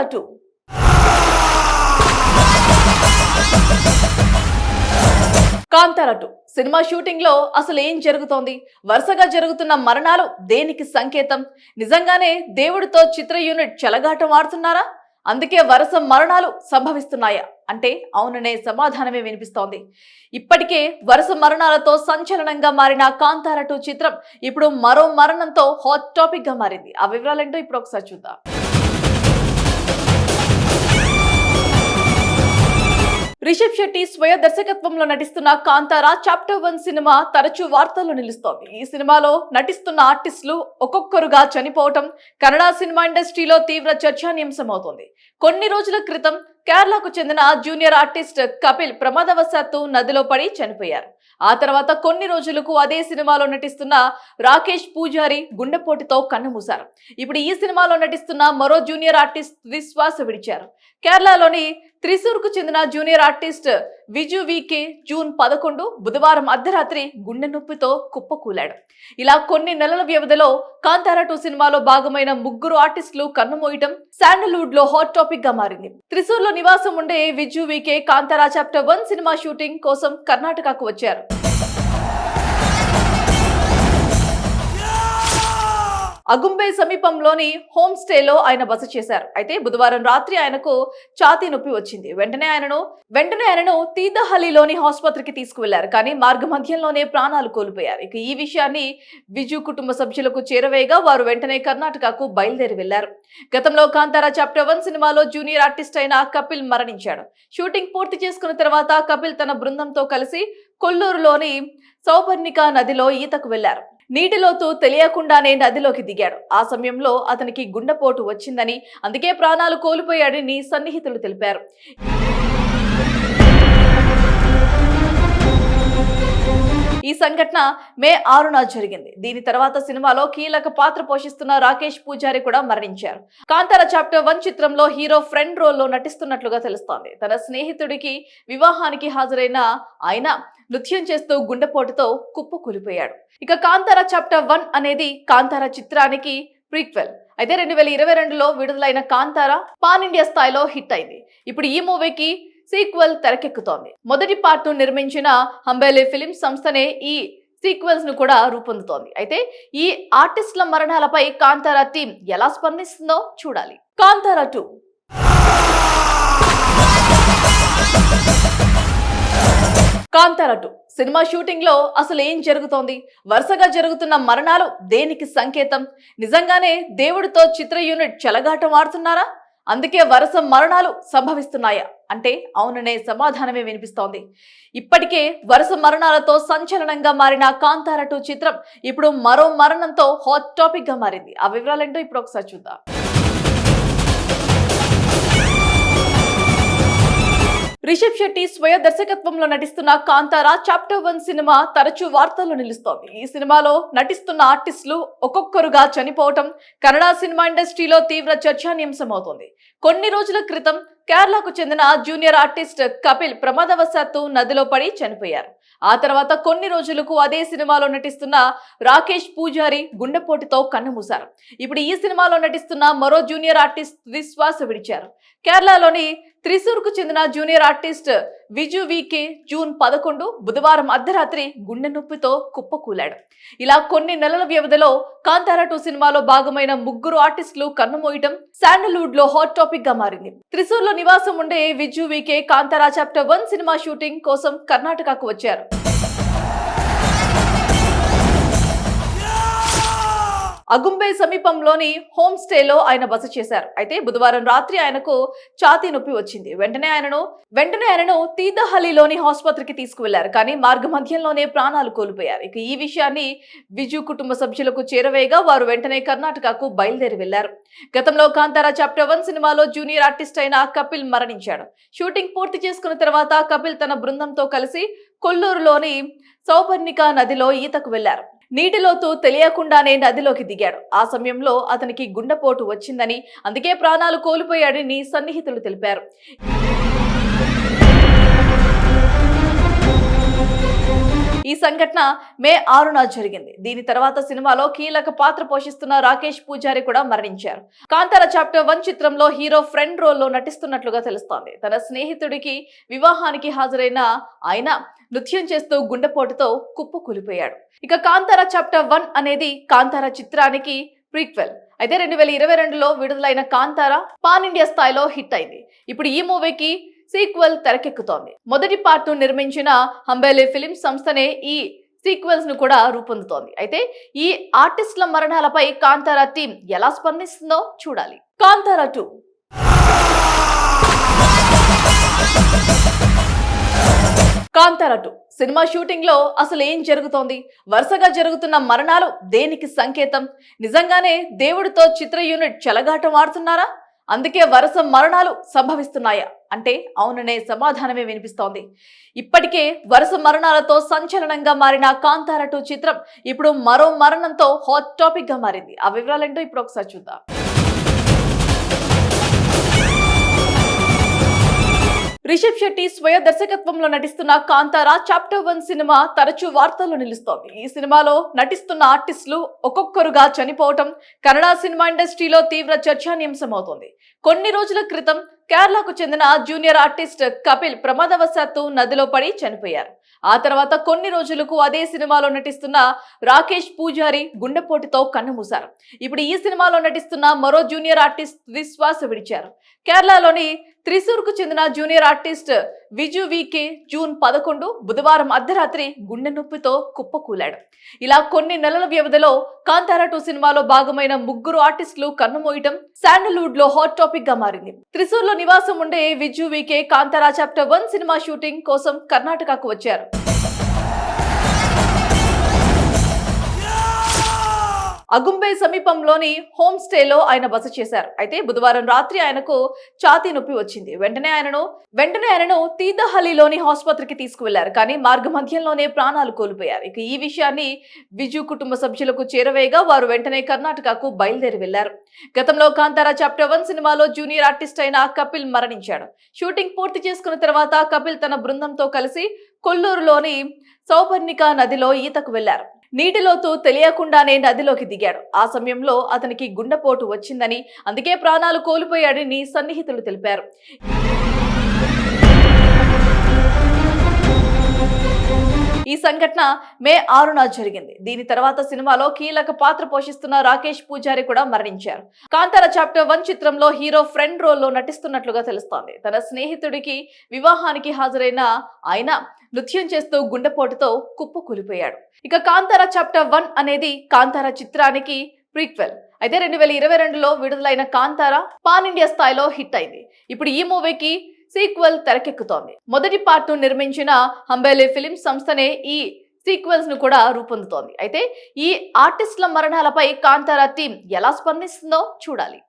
Kantara 2 Kantara 2 cinema shooting లో అసలు ఏం జరుగుతోంది? వరుసగా జరుగుతున్న మరణాలు దేనికి సంకేతం? నిజంగానే దేవుడితో చిత్ర యూనిట్ చెలగాటం ఆడుతున్నారా? అందుకే వరుస మరణాలు సంభవిస్తున్నాయా అంటే అవుననే సమాధానమే వినిపిస్తోంది. ఇప్పటికే వరుస మరణాలతో సంచలనంగా మారిన కాంతారా 2 చిత్రం ఇప్పుడు మరో మరణంతో హాట్ టాపిక్ గా మారింది. ఆ వివరాలేంటో ఇప్పుడు ఒకసారి చూద్దాం. రిషబ్ శెట్టి స్వయ దర్శకత్వంలో నటిస్తున్న కాంతారా చాప్టర్ 1 సినిమా తరచూ వార్తల్లో నిలుస్తోంది. ఈ సినిమాలో నటిస్తున్న ఆర్టిస్టులు ఒక్కొక్కరుగా చనిపోవటం కన్నడ సినిమా ఇండస్ట్రీలో తీవ్ర చర్చానీయాంశమవుతోంది. కొన్ని రోజుల క్రితం కేరళకు చెందిన జూనియర్ ఆర్టిస్ట్ కపిల్ ప్రమాదవశాత్తు నదిలో పడి చనిపోయారు. ఆ తర్వాత కొన్ని రోజులకు అదే సినిమాలో నటిస్తున్న రాకేష్ పూజారి గుండెపోటుతో కన్నుమూశారు. ఇప్పుడు ఈ సినిమాలో నటిస్తున్న మరో జూనియర్ ఆర్టిస్ట్ తుదిశ్వాస విడిచారు. కేరళలోని త్రిశూర్కు చెందిన junior artist Viju VK June 11 బుధవారం అర్ధరాత్రి గుండె నొప్పితో కుప్పకూలాడు. ఇలా కొన్ని నెలల వ్యవధిలో కాంతారా 2 సినిమాలో భాగమైన ముగ్గురు ఆర్టిస్టులు కన్నుమూయటం శాండల్వుడ్ లో హాట్ టాపిక్ గా మారింది. త్రిశూర్ లో నివాసం ఉండే విజు వికే కాంతారా చాప్టర్ 1 సినిమా షూటింగ్ కోసం కర్ణాటకకు వచ్చారు. అగుంబే సమీపంలోని హోమ్ స్టేలో ఆయన బస చేశారు. అయితే బుధవారం రాత్రి ఆయనకు ఛాతీ నొప్పి వచ్చింది. వెంటనే ఆయనను తీర్థహల్లిలోని ఆసుపత్రికి తీసుకువెళ్లారు. కానీ మార్గ మధ్యంలోనే ప్రాణాలు కోల్పోయారు. ఇక ఈ విషయాన్ని విజు కుటుంబ సభ్యులకు చేరవేయగా వారు వెంటనే కర్ణాటకకు బయలుదేరి వెళ్లారు. గతంలో కాంతారా చాప్టర్ 1 సినిమాలో జూనియర్ ఆర్టిస్ట్ అయిన కపిల్ మరణించాడు. షూటింగ్ పూర్తి చేసుకున్న తర్వాత కపిల్ తన బృందంతో కలిసి కొల్లూరులోని సౌపర్ణిక నదిలో ఈతకు వెళ్లారు. నీటి లోతు తెలియకుండానే నదిలోకి దిగాడు. ఆ సమయంలో అతనికి గుండెపోటు వచ్చిందని, అందుకే ప్రాణాలు కోల్పోయాడని సన్నిహితులు తెలిపారు. ఈ సంఘటన మే 6న జరిగింది. దీని తర్వాత సినిమాలో కీలక పాత్ర పోషిస్తున్న రాకేష్ పూజారి కూడా మరణించారు. కాంతారా చాప్టర్ 1 చిత్రంలో హీరో ఫ్రెండ్ రోల్లో నటిస్తున్నట్లుగా తెలుస్తోంది. తన స్నేహితుడికి వివాహానికి హాజరైన ఆయన నృత్యం చేస్తూ గుండెపోటుతో కుప్పకూలిపోయాడు. ఇక కాంతారా చాప్టర్ 1 అనేది కాంతారా చిత్రానికి ప్రీక్వెల్. అయితే 2022లో విడుదలైన కాంతారా పాన్ ఇండియా స్థాయిలో హిట్ అయింది. ఇప్పుడు ఈ మూవీకి సీక్వెల్ తెరకెక్కుతోంది. మొదటి పార్ట్ ను నిర్మించిన హంబేలే ఫిలిమ్స్ సంస్థనే ఈ సీక్వెల్స్ ను కూడా రూపొందుతోంది. అయితే ఈ ఆర్టిస్టుల మరణాలపై కాంతారా టీం ఎలా స్పందిస్తుందో చూడాలి. కాంతారా 2 కాంతారా 2 సినిమా షూటింగ్ లో అసలు ఏం జరుగుతోంది? వరుసగా జరుగుతున్న మరణాలు దేనికి సంకేతం? నిజంగానే దేవుడితో చిత్ర యూనిట్ చెలగాటం ఆడుతున్నారా? అందుకే వరుస మరణాలు సంభవిస్తున్నాయా అంటే అవుననే సమాధానమే వినిపిస్తోంది. ఇప్పటికే వరుస మరణాలతో సంచలనంగా మారిన కాంతారా 2 చిత్రం ఇప్పుడు మరో మరణంతో హాట్ టాపిక్ గా మారింది. ఆ వివరాలేంటో ఇప్పుడు ఒకసారి చూద్దాం. రిషబ్ శెట్టి స్వయ దర్శకత్వంలో నటిస్తున్న కాంతారా చాప్టర్ 1 సినిమా తరచూ వార్తల్లో నిలుస్తోంది. ఈ సినిమాలో నటిస్తున్న ఆర్టిస్టులు ఒక్కొక్కరుగా చనిపోవటం కన్నడ సినిమా ఇండస్ట్రీలో తీవ్ర చర్చానీయాంశమవుతోంది. కొన్ని రోజుల క్రితం కేరళకు చెందిన జూనియర్ ఆర్టిస్ట్ కపిల్ ప్రమాదవశాత్తు నదిలో పడి చనిపోయారు. ఆ తర్వాత కొన్ని రోజులకు అదే సినిమాలో నటిస్తున్న రాకేష్ పూజారి గుండెపోటుతో కన్నుమూశారు. ఇప్పుడు ఈ సినిమాలో నటిస్తున్న మరో జూనియర్ ఆర్టిస్ట్ తుదిశ్వాస విడిచారు. కేరళలోని త్రిశూర్కు చెందిన junior artist Viju VK June 11 బుధవారం అర్ధరాత్రి గుండె నొప్పితో కుప్పకూలాడు. ఇలా కొన్ని నెలల వ్యవధిలో కాంతారా 2 సినిమాలో భాగమైన ముగ్గురు ఆర్టిస్టులు కన్నుమూయటం శాండల్వుడ్ లో హాట్ టాపిక్ గా మారింది. త్రిశూర్ లో నివాసం ఉండే విజు వికే కాంతారా చాప్టర్ 1 సినిమా షూటింగ్ కోసం కర్ణాటకకు వచ్చారు. అగుంబే సమీపంలోని హోమ్ స్టేలో ఆయన బస చేశారు. అయితే బుధవారం రాత్రి ఆయనకు ఛాతీ నొప్పి వచ్చింది. వెంటనే ఆయనను తీర్థహల్లిలోని ఆసుపత్రికి తీసుకువెళ్లారు. కానీ మార్గ మధ్యంలోనే ప్రాణాలు కోల్పోయారు. ఇక ఈ విషయాన్ని విజు కుటుంబ సభ్యులకు చేరవేయగా వారు వెంటనే కర్ణాటకకు బయలుదేరి వెళ్లారు. గతంలో కాంతారా చాప్టర్ 1 సినిమాలో జూనియర్ ఆర్టిస్ట్ అయిన కపిల్ మరణించాడు. షూటింగ్ పూర్తి చేసుకున్న తర్వాత కపిల్ తన బృందంతో కలిసి కొల్లూరులోని సౌపర్ణిక నదిలో ఈతకు వెళ్లారు. నీటి లోతు తెలియకుండానే నదిలోకి దిగాడు. ఆ సమయంలో అతనికి గుండెపోటు వచ్చిందని, అందుకే ప్రాణాలు కోల్పోయాడని సన్నిహితులు తెలిపారు. ఈ ఈ సంఘటన మే 6న జరిగింది. దీని తర్వాత సినిమాలో కీలక పాత్ర పోషిస్తున్న రాకేష్ పూజారి కూడా మరణించారు. కాంతార చాప్టర్ 1 చిత్రంలో హీరో ఫ్రెండ్ రోల్లో నటిస్తున్నట్లుగా తెలుస్తోంది. తన స్నేహితుడికి వివాహానికి హాజరైన ఆయన నృత్యం చేస్తూ గుండెపోటుతో కుప్పకూలిపోయాడు. ఇక కాంతార చాప్టర్ 1 అనేది కాంతార చిత్రానికి ప్రీక్వెల్. అయితే 2022లో విడుదలైన కాంతార పాన్ ఇండియా స్థాయిలో హిట్ అయింది. ఇప్పుడు ఈ మూవీకి సీక్వెల్ తెరకెక్కుతోంది. మొదటి పార్ట్ ను నిర్మించిన హంబేలే ఫిలిమ్స్ సంస్థనే ఈ సీక్వెల్స్ ను కూడా రూపొందుతోంది. అయితే ఈ ఆర్టిస్టుల మరణాలపై కాంతార టీం ఎలా స్పందిస్తుందో చూడాలి. కాంతార 2 కాంతార 2 సినిమా షూటింగ్ లో అసలు ఏం జరుగుతోంది? వరుసగా జరుగుతున్న మరణాలు దేనికి సంకేతం? నిజంగానే దేవుడితో చిత్ర యూనిట్ చెలగాటం ఆడుతున్నారా? అందుకే వరుస మరణాలు సంభవిస్తున్నాయా అంటే అవుననే సమాధానమే వినిపిస్తోంది. ఇప్పటికే వరుస మరణాలతో సంచలనంగా మారిన కాంతార 2 చిత్రం ఇప్పుడు మరో మరణంతో హాట్ టాపిక్ గా మారింది. ఆ వివరాలేంటో ఇప్పుడు ఒకసారి చూద్దాం. రిషబ్ శెట్టి స్వయ దర్శకత్వంలో నటిస్తున్న కాంతార చాప్టర్ 1 సినిమా తరచూ వార్తల్లో నిలుస్తోంది. ఈ సినిమాలో నటిస్తున్న ఆర్టిస్టులు ఒక్కొక్కరుగా చనిపోవటం కన్నడ సినిమా ఇండస్ట్రీలో తీవ్ర చర్చానీయాంశమవుతోంది. కొన్ని రోజుల క్రితం కేరళకు చెందిన జూనియర్ ఆర్టిస్ట్ కపిల్ ప్రమాదవశాత్తు నదిలో పడి చనిపోయారు. ఆ తర్వాత కొన్ని రోజులకు అదే సినిమాలో నటిస్తున్న రాకేష్ పూజారి గుండెపోటుతో కన్నుమూశారు. ఇప్పుడు ఈ సినిమాలో నటిస్తున్న మరో జూనియర్ ఆర్టిస్ట్ శ్వాస విడిచారు. కేరళలోని త్రిశూర్కు చెందిన junior artist Viju VK June 11 బుధవారం అర్ధరాత్రి గుండె నొప్పితో కుప్పకూలాడు. ఇలా కొన్ని నెలల వ్యవధిలో కాంతార 2 సినిమాలో భాగమైన ముగ్గురు ఆర్టిస్టులు కన్నుమూయటం శాండల్వుడ్ లో హాట్ టాపిక్ గా మారింది. త్రిశూర్ లో నివాసం ఉండే విజు వికే కాంతార చాప్టర్ 1 సినిమా షూటింగ్ కోసం కర్ణాటకకు వచ్చారు. అగుంబే సమీపంలోని హోమ్ స్టేలో ఆయన బస చేశారు. అయితే బుధవారం రాత్రి ఆయనకు ఛాతీ నొప్పి వచ్చింది. వెంటనే ఆయనను తీర్థహల్లిలోని ఆసుపత్రికి తీసుకువెళ్లారు. కానీ మార్గ మధ్యంలోనే ప్రాణాలు కోల్పోయారు. ఇక ఈ విషయాన్ని విజు కుటుంబ సభ్యులకు చేరవేయగా వారు వెంటనే కర్ణాటకకు బయలుదేరి వెళ్లారు. గతంలో కాంతార చాప్టర్ 1 సినిమాలో జూనియర్ ఆర్టిస్ట్ అయిన కపిల్ మరణించాడు. షూటింగ్ పూర్తి చేసుకున్న తర్వాత కపిల్ తన బృందంతో కలిసి కొల్లూరులోని సౌపర్ణిక నదిలో ఈతకు వెళ్లారు. నీటి లోతు తెలియకుండానే నదిలోకి దిగాడు. ఆ సమయంలో అతనికి గుండెపోటు వచ్చిందని, అందుకే ప్రాణాలు కోల్పోయాడని సన్నిహితులు తెలిపారు. ఈ సంఘటన మే 6న జరిగింది. దీని తర్వాత సినిమాలో కీలక పాత్ర పోషిస్తున్న రాకేష్ పూజారి కూడా మరణించారు. కాంతార చాప్టర్ 1 చిత్రంలో హీరో ఫ్రెండ్ రోల్లో నటిస్తున్నట్లుగా తెలుస్తోంది. తన స్నేహితుడికి వివాహానికి హాజరైన ఆయన నృత్యం చేస్తూ గుండెపోటుతో కుప్పకూలిపోయాడు. ఇక కాంతార చాప్టర్ 1 అనేది కాంతార చిత్రానికి ప్రీక్వెల్. అయితే 2022లో విడుదలైన కాంతార పాన్ ఇండియా స్థాయిలో హిట్ అయింది. ఇప్పుడు ఈ మూవీకి సీక్వెల్ తెరకెక్కుతోంది. మొదటి పార్ట్ ను నిర్మించిన హంబేలే ఫిలిమ్స్ సంస్థనే ఈ సీక్వెల్స్ ను కూడా రూపొందుతోంది. అయితే ఈ ఆర్టిస్టుల మరణాలపై కాంతార టీం ఎలా స్పందిస్తుందో చూడాలి.